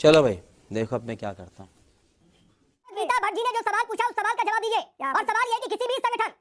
चलो भाई देखो अब मैं क्या करता हूँ। गीता भट्ट जी ने जो सवाल पूछा उस सवाल का जवाब दीजिए। और सवाल ये है कि किसी भी संगठन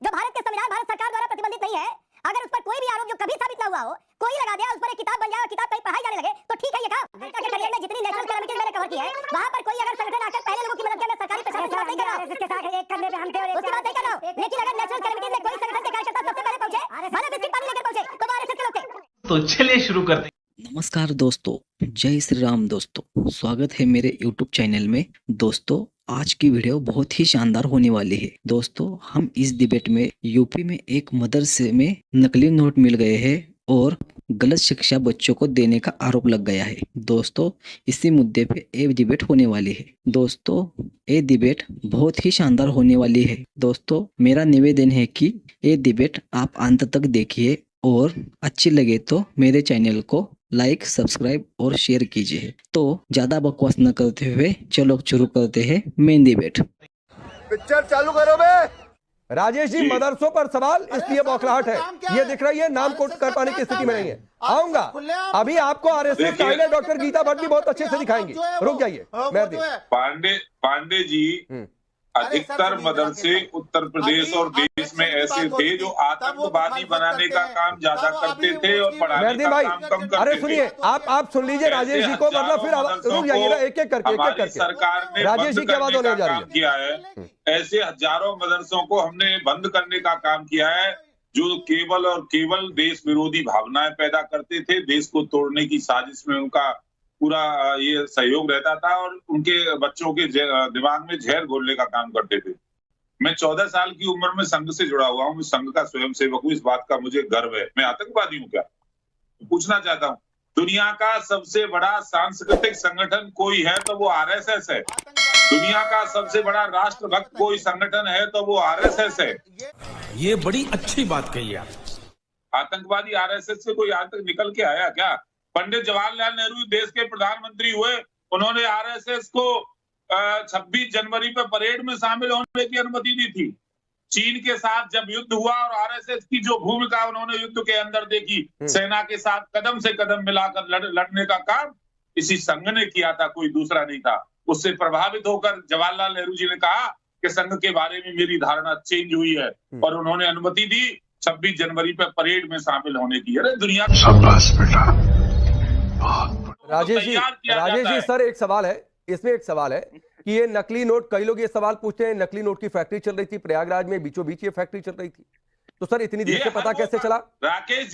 जो भारत के संविधान भारत सरकार द्वारा प्रतिबंधित नहीं है, अगर उस पर कोई भी आरोप जो कभी साबित ना हुआ हो, कोई लगा दे, उस पर एक किताब बन जाए और किताब कहीं पढ़ाई जाने लगे तो ठीक है ये काम। के करियर में जितनी नेशनल कैलेमिटीज मैंने कवर की है, वहां पर कोई अगर संगठन आकर पहले लोगों की मदद करे, मैं सरकारी प्रशासन की बात नहीं कर रहा हूं, इसके साथ एक कंधे पे हम थे और उसकी बात नहीं कर रहा हूं, लेकिन अगर नेशनल कैलेमिटीज में कोई संगठन के कार्यकर्ता सबसे पहले पहुंचे, भले बिस्किट पानी लेकर पहुंचे, तो आरएसएस के लोग थे। तो चलिए शुरू करते हैं। नमस्कार दोस्तों, जय श्री राम दोस्तों, स्वागत है मेरे YouTube चैनल में। दोस्तों आज की वीडियो बहुत ही शानदार होने वाली है। दोस्तों हम इस डिबेट में यूपी में एक मदरसे में नकली नोट मिल गए हैं और गलत शिक्षा बच्चों को देने का आरोप लग गया है। दोस्तों इसी मुद्दे पे एक डिबेट होने वाली है। दोस्तों ये डिबेट बहुत ही शानदार होने वाली है। दोस्तों मेरा निवेदन है कि ये डिबेट आप अंत तक देखिए और अच्छी लगे तो मेरे चैनल को लाइक, सब्सक्राइब और शेयर कीजिए। तो ज्यादा बकवास न करते हुए चलो शुरू करते हैं मेन डिबेट। पिक्चर चालू करो बे। राजेश जी मदरसों पर सवाल इसलिए बौखलाहट है, ये दिख रही है नाम कोट कर पाने की स्थिति में नहीं है। आऊंगा अभी आपको आरएसएस का डॉक्टर गीता भट्ट भी बहुत अच्छे से दिखाएंगे। रुक जाइए पांडे जी, अधिकतर मदरसे उत्तर प्रदेश और देश में ऐसे थे जो आतंकवादी बनाने का काम ज्यादा करते थे और पढ़ाने का काम कम करते थे। अरे सुनिए, आप सुन लीजिए राजेश जी को, वरना फिर रुक जाइए ना, एक एक करके सरकार ने राजेश जी की आवाज होने जा रही है। किया है, ऐसे हजारों मदरसों को हमने बंद करने का काम किया है जो केवल और केवल देश विरोधी भावनाएं पैदा करते थे। देश को तोड़ने की साजिश में उनका पूरा ये सहयोग रहता था और उनके बच्चों के दिमाग में जहर घोलने का काम करते थे। मैं 14 साल की उम्र में संघ से जुड़ा हुआ हूँ, मैं संघ का स्वयं सेवक हूँ, इस बात का मुझे गर्व है। मैं आतंकवादी हूँ क्या? पूछना चाहता हूँ। दुनिया का सबसे बड़ा सांस्कृतिक संगठन कोई है तो वो आरएसएस है। दुनिया का सबसे बड़ा राष्ट्रभक्त कोई संगठन है तो वो आरएसएस है। ये बड़ी अच्छी बात कही आप। आतंकवादी आरएसएस से कोई आज तक निकल के आया क्या? पंडित जवाहरलाल नेहरू देश के प्रधानमंत्री हुए, उन्होंने आरएसएस को 26 जनवरी पे परेड में शामिल होने की अनुमति दी थी। चीन के साथ जब युद्ध हुआ और आरएसएस की जो भूमिका उन्होंने युद्ध के अंदर देखी, सेना के साथ कदम से कदम मिलाकर लड़ने का काम इसी संघ ने किया था, कोई दूसरा नहीं था। उससे प्रभावित होकर जवाहरलाल नेहरू जी ने कहा कि संघ के बारे में मेरी धारणा चेंज हुई है और उन्होंने अनुमति दी 26 जनवरी पे परेड में शामिल होने की। अरे दुनिया राजेश जी सर एक सवाल है, इसमें एक सवाल है कि ये नकली नोट, कई लोग ये सवाल पूछते हैं, नकली नोट की फैक्ट्री चल रही थी प्रयागराज में, बीचों बीच ये फैक्ट्री चल रही थी, तो सर इतनी देर से पता कैसे चला? राकेश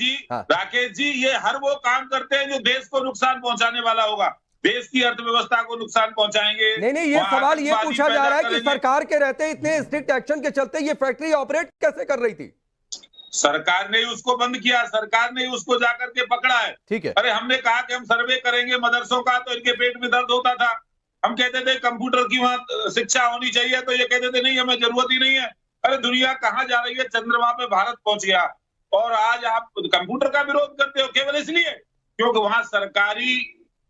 जी ये हर वो काम करते हैं जो देश को नुकसान पहुंचाने वाला होगा, देश की अर्थव्यवस्था को नुकसान पहुंचाएंगे। नहीं, ये सवाल ये पूछा जा रहा है कि सरकार के रहते इतने स्ट्रिक्ट एक्शन के चलते ये फैक्ट्री ऑपरेट कैसे कर रही थी? सरकार ने उसको बंद किया, सरकार ने उसको जाकर के पकड़ा है। ठीक है। अरे हमने कहा कि हम सर्वे करेंगे मदरसों का, तो इनके पेट में दर्द होता था। हम कहते थे कंप्यूटर की वहां शिक्षा होनी चाहिए, तो ये कहते थे नहीं हमें जरूरत ही नहीं है। अरे दुनिया कहाँ जा रही है, चंद्रमा पे भारत पहुंच गया और आज आप कंप्यूटर का विरोध करते हो केवल इसलिए क्योंकि वहां सरकारी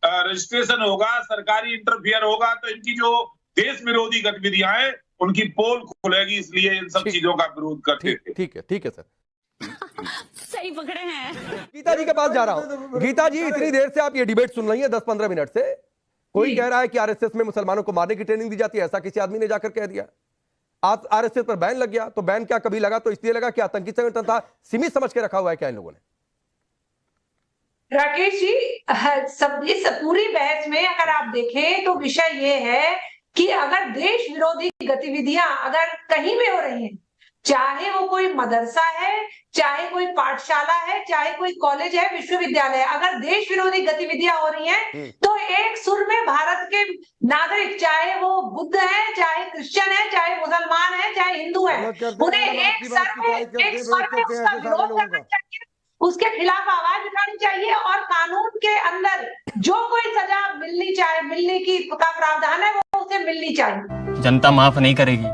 रजिस्ट्रेशन होगा, सरकारी इंटरफियर होगा, तो इनकी जो देश विरोधी गतिविधियां हैं उनकी पोल खुलेगी, इसलिए इन सब चीजों का विरोध करते थे। ठीक है सर, सही पकड़े हैं। गीता जी के पास जा रहा हूं। गीता जी इतनी देर से आप ये डिबेट सुन रही है, 10-15 मिनट से, कोई कह रहा है कि आरएसएस में मुसलमानों को मारने की ट्रेनिंग दी जाती है, ऐसा किसी आदमी ने जाकर कह दिया। आज आरएसएस पर बैन लग गया, तो बैन क्या कभी लगा तो इसलिए लगा कि आतंकी संगठन था, सीमित समझ के रखा हुआ है क्या इन लोगों ने? राकेश जी इस पूरी बहस में अगर आप देखें तो विषय ये है कि अगर देश विरोधी गतिविधियां अगर कहीं में हो रही हैं, चाहे वो कोई मदरसा है, चाहे कोई पाठशाला है, चाहे कोई कॉलेज है, विश्वविद्यालय है, अगर देश विरोधी गतिविधियां हो रही हैं तो एक सुर में भारत के नागरिक, चाहे वो बुद्ध है, चाहे क्रिश्चियन है, चाहे मुसलमान है, चाहे हिंदू है, उन्हें एक स्वर में उसका विरोध करना चाहिए, उसके खिलाफ आवाज उठानी चाहिए और कानून के अंदर जो कोई सजा मिलने की का प्रावधान है वो उसे मिलनी चाहिए। जनता माफ नहीं करेगी।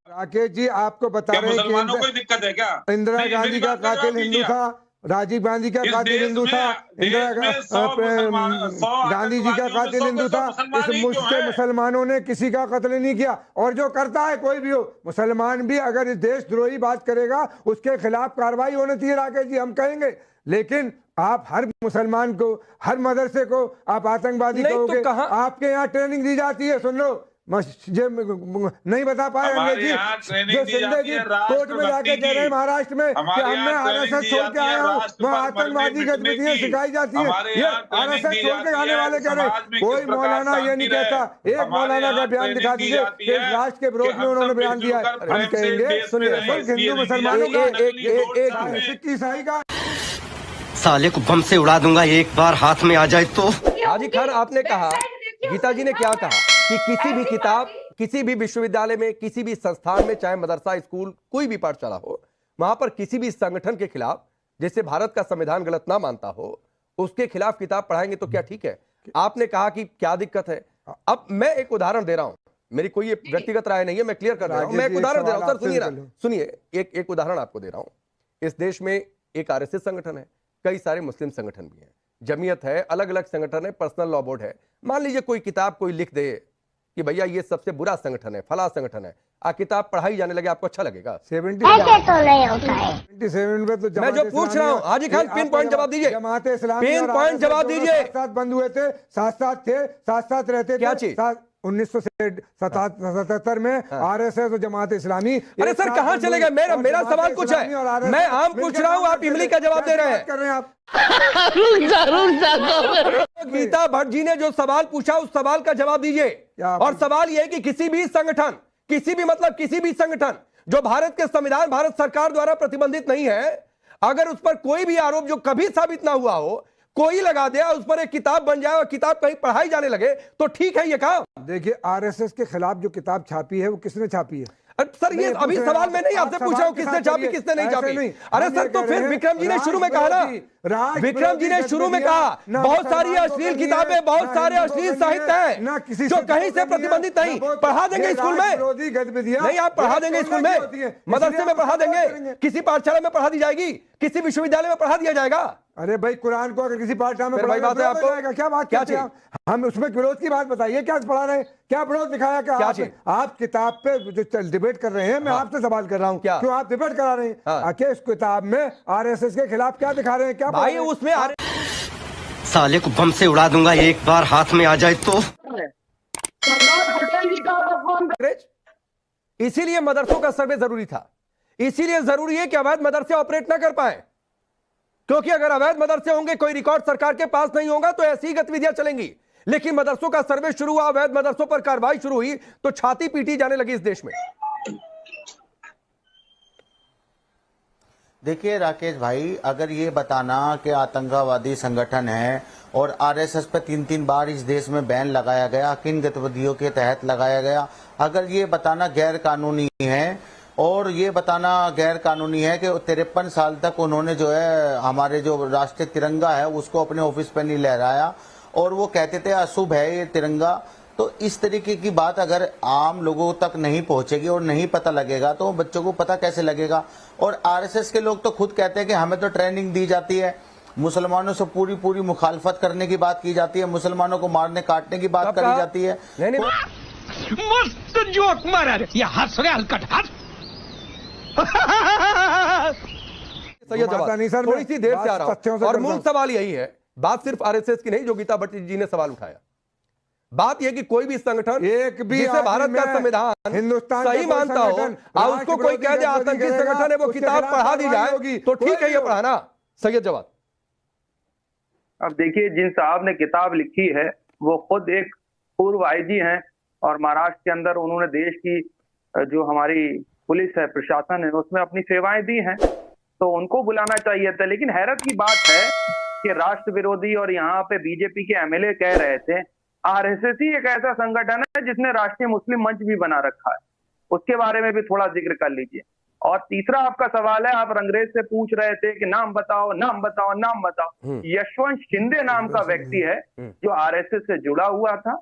राकेश जी आपको बता रहे हैं मुसलमानों को दिक्कत है क्या? इंदिरा गांधी का कातिल हिंदू था, राजीव गांधी का कातिल हिंदू था, गांधी जी का कातिल हिंदू था। इस मुल्क के मुसलमानों ने किसी का कत्ल नहीं किया, और जो करता है कोई भी हो, मुसलमान भी अगर इस देशद्रोही बात करेगा उसके खिलाफ कार्रवाई होनी चाहिए। राकेश जी हम कहेंगे, लेकिन आप हर मुसलमान को, हर मदरसे को आप आतंकवादी नहीं तो कहोगे? कहाँ- आपके यहाँ ट्रेनिंग दी जाती है, सुन लो, नहीं बता पाए हमारे अंग्रेजी, यहाँ ट्रेनिंग जो दी शिंदे जाती जी है कोर्ट में जाके कह रहे हैं महाराष्ट्र में कि हमारे हमने यहाँ ट्रेनिंग आरएसएस दी छोड़ के जाती है आया हूँ, राष्ट्र वहाँ पर आतंकवादी मरने गतिविधियां मिटने की। सिखाई जाती है। हमारे ये यहाँ ट्रेनिंग आरएसएस दी छोड़ के जाती आने है, वाले कह रहे समाज में हैं, कोई किस प्रकार मौलाना ये नहीं शांति कहता। रहे। एक हमारे मौलाना का यहाँ बयान दिखा ट्रेनिंग दी दीजिए जाती कि है राष्ट्र के विरोध कि में हम उन्होंने सब बयान दिया है। मिलजुल कर हम प्रेम से कहेंगे, देश में सुनिए, रहें, सिर्फ इसलिए हिंदू दी मुसलमानों जाती है। का, एक सिख ईसाई का साले को बम से उड़ा दूंगा एक बार हाथ में आ जाए तो। हाजी खान, आपने कहा, गीता जी ने क्या कहा कि किसी भी किताब, किसी भी विश्वविद्यालय में, किसी भी संस्थान में, चाहे मदरसा, स्कूल, कोई भी पाठशाला हो, वहां पर किसी भी संगठन के खिलाफ, जैसे भारत का संविधान गलत ना मानता हो, उसके खिलाफ किताब पढ़ाएंगे तो क्या ठीक है? आपने कहा कि क्या दिक्कत है। अब मैं एक उदाहरण दे रहा हूं, मेरी कोई व्यक्तिगत राय नहीं है, मैं क्लियर कर रहा हूं, मैं एक उदाहरण दे रहा हूं सर, सुनिए ना, सुनिए, एक उदाहरण आपको दे रहा हूं। इस देश में एक आरएसएस संगठन है, कई सारे मुस्लिम संगठन भी हैं, जमीयत है, अलग अलग संगठन है, पर्सनल लॉ बोर्ड है। मान लीजिए कोई किताब कोई लिख दे कि भैया ये सबसे बुरा संगठन है, फला संगठन है, किताब पढ़ाई जाने लगे, आपको अच्छा लगेगा? 77 तो नहीं होता है। 77 पे तो मैं जो पूछ रहा हूँ, हाजी खान पिन पॉइंट जवाब दीजिए, जमात इस्लामी पिन पॉइंट जवाब दीजिए। साथ बंद हुए थे, साथ साथ रहते क्या थे। चीज? 1977 में आरएसएस और जमात इस्लामी। अरे सर कहां चले गए? मेरा सवाल कुछ है, मैं आम पूछ रहा हूं, आप इमली का जवाब दे रहे हैं। कर रहे हैं आप। गीता भट्ट जी ने जो सवाल पूछा उस सवाल का जवाब दीजिए। और सवाल यह है कि किसी भी संगठन, किसी भी संगठन जो भारत के संविधान, भारत सरकार द्वारा प्रतिबंधित नहीं है, अगर उस पर कोई भी आरोप जो कभी साबित ना हुआ हो, कोई लगा दे, उस पर एक किताब बन जाए और किताब कहीं पढ़ाई जाने लगे, तो ठीक है ये काम। देखिए, आरएसएस के खिलाफ जो किताब छापी है वो किसने छापी है? सर ये अभी सवाल मैं नहीं आपसे पूछ रहा हूं किसने छापी किसने नहीं छापी। अरे सर तो फिर विक्रम जी ने शुरू में कहा ना, विक्रम जी ने शुरू में कहा बहुत सारी अश्लील किताबें, बहुत सारे अश्लील साहित्य है जो कहीं से प्रतिबंधित नहीं। पढ़ा देंगे स्कूल में? नहीं, आप पढ़ा देंगे स्कूल में, मदरसे में पढ़ा देंगे, किसी पाठशाला में पढ़ा दी जाएगी, किसी विश्वविद्यालय में पढ़ा दिया जाएगा। अरे भाई, कुरान को अगर किसी पाठशाला में भाई बात है आपको, क्या बात, क्या चीज? हम उसमें विरोध की बात बताइए, क्या पढ़ा रहे, क्या विरोध दिखाया? क्या आप किताब पे जो डिबेट कर रहे हैं, मैं आपसे सवाल कर रहा हूँ, क्यों आप डिबेट करा रहे हैं? आके इस किताब में आरएसएस के खिलाफ क्या दिखा रहे हैं? क्या भाई उसमें साले को बम से उड़ा दूंगा एक बार हाथ में आ जाए तो। इसीलिए मदरसों का सर्वे जरूरी था, इसीलिए जरूरी है कि अवैध मदरसे ऑपरेट ना कर पाए, क्योंकि अगर अवैध मदरसे होंगे, कोई रिकॉर्ड सरकार के पास नहीं होगा, तो ऐसी ही गतिविधियां चलेंगी। लेकिन मदरसों का सर्वे शुरू हुआ, अवैध मदरसों पर कार्रवाई शुरू हुई, तो छाती पीटी जाने लगी इस देश में। देखिए राकेश भाई, अगर ये बताना कि आतंकवादी संगठन है और आरएसएस पे 3-3 बार इस देश में बैन लगाया गया, किन गतिविधियों के तहत लगाया गया, अगर ये बताना गैर कानूनी है, और ये बताना गैर कानूनी है कि 53 साल तक उन्होंने जो है हमारे जो राष्ट्रीय तिरंगा है उसको अपने ऑफिस पे नहीं लहराया, और वो कहते थे अशुभ है ये तिरंगा, तो इस तरीके की बात अगर आम लोगों तक नहीं पहुंचेगी और नहीं पता लगेगा, तो बच्चों को पता कैसे लगेगा? और आरएसएस के लोग तो खुद कहते हैं कि हमें तो ट्रेनिंग दी जाती है, मुसलमानों से पूरी मुखालफत करने की बात की जाती है, मुसलमानों को मारने काटने की बात करी जाती है। मस्त जोक मारा रे, ये हंस रहे हलकट हंस। थोड़ी सी देर से आ रहा हूं, और मूल सवाल यही है, बात सिर्फ आरएसएस की नहीं जो गीता भट्ट जी ने सवाल उठाया, बात यह कि कोई भी संगठन एक भी जिसे भारत का संविधान हिंदुस्तान सही मानता हो और उसको कोई कह दे आतंकी संगठन है, वो किताब पढ़ा दी जाए, तो ठीक है ये पढ़ाना। सैयद जवाद, अब देखिए, जिन साहब ने किताब लिखी है वो खुद एक पूर्व आईजी हैं, और महाराष्ट्र के अंदर उन्होंने देश की जो हमारी पुलिस है, प्रशासन है, उसमें अपनी सेवाएं दी हैं, तो उनको बुलाना चाहिए था। लेकिन हैरत की बात है कि राष्ट्र विरोधी और यहाँ पे बीजेपी के एमएलए कह रहे थे आरएसएस ही एक ऐसा संगठन है जिसने राष्ट्रीय मुस्लिम मंच भी बना रखा है, उसके बारे में भी थोड़ा जिक्र कर लीजिए। और तीसरा आपका सवाल है, आप रंगरेज से पूछ रहे थे कि नाम बताओ नाम बताओ नाम बताओ। यशवंत शिंदे नाम का व्यक्ति है जो आरएसएस से जुड़ा हुआ था,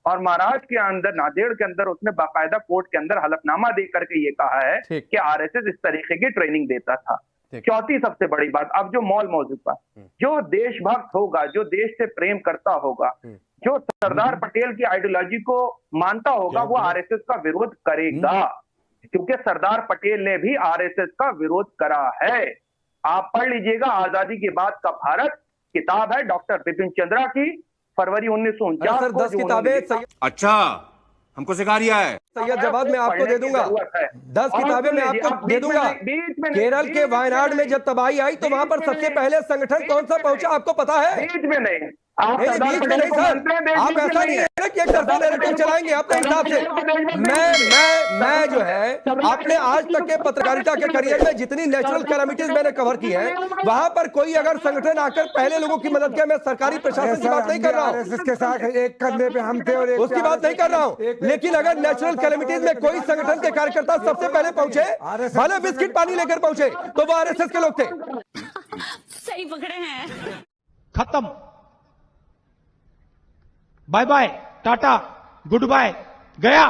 और महाराष्ट्र के अंदर नांदेड़ के अंदर उसने बाकायदा कोर्ट के अंदर हलफनामा दे करके ये कहा है कि आरएसएस इस तरीके की ट्रेनिंग देता था। चौथी सबसे बड़ी बात, अब जो मौल मौजूद पर जो देशभक्त होगा, जो देश से प्रेम करता होगा, जो सरदार पटेल की आइडियोलॉजी को मानता होगा, वो आरएसएस का विरोध करेगा, क्योंकि सरदार पटेल ने भी आरएसएस का विरोध करा है। आप पढ़ लीजिएगा, आजादी के बाद का भारत किताब है डॉक्टर बिपिन चंद्रा की, फरवरी 1949 सर 10 किताबें अच्छा हमको सिखा रिया है। सैयद जवाब मैं आपको दे दूंगा, 10 किताबें मैं आपको दे दूंगा। केरल के वायनाड में जब तबाही आई तो वहां पर सबसे पहले संगठन कौन सा पहुंचा आपको पता है? बीच में नहीं, बीच में नहीं सर, आप ऐसा नहीं है कि एक तरफा नैरेटिव चलाएंगे अपने हिसाब से। मैं जो है अपने आज तक के पत्रकारिता के करियर में जितनी नेचुरल कैलामिटीज मैंने कवर की है, वहां पर कोई अगर संगठन आकर पहले लोगों की मदद किया, मैं सरकारी प्रशासन की बात नहीं कर रहा हूँ, इसके साथ एक कंधे पे हम थे और उसकी बात नहीं कर रहा हूँ, लेकिन अगर नेचुरल कैलामिटीज में कोई संगठन के कार्यकर्ता सबसे पहले पहुंचे, भले बिस्किट पानी लेकर पहुंचे, तो वो आरएसएस के लोग थे। सही पकड़े हैं। खत्म, bye bye, tata, good bye, गया।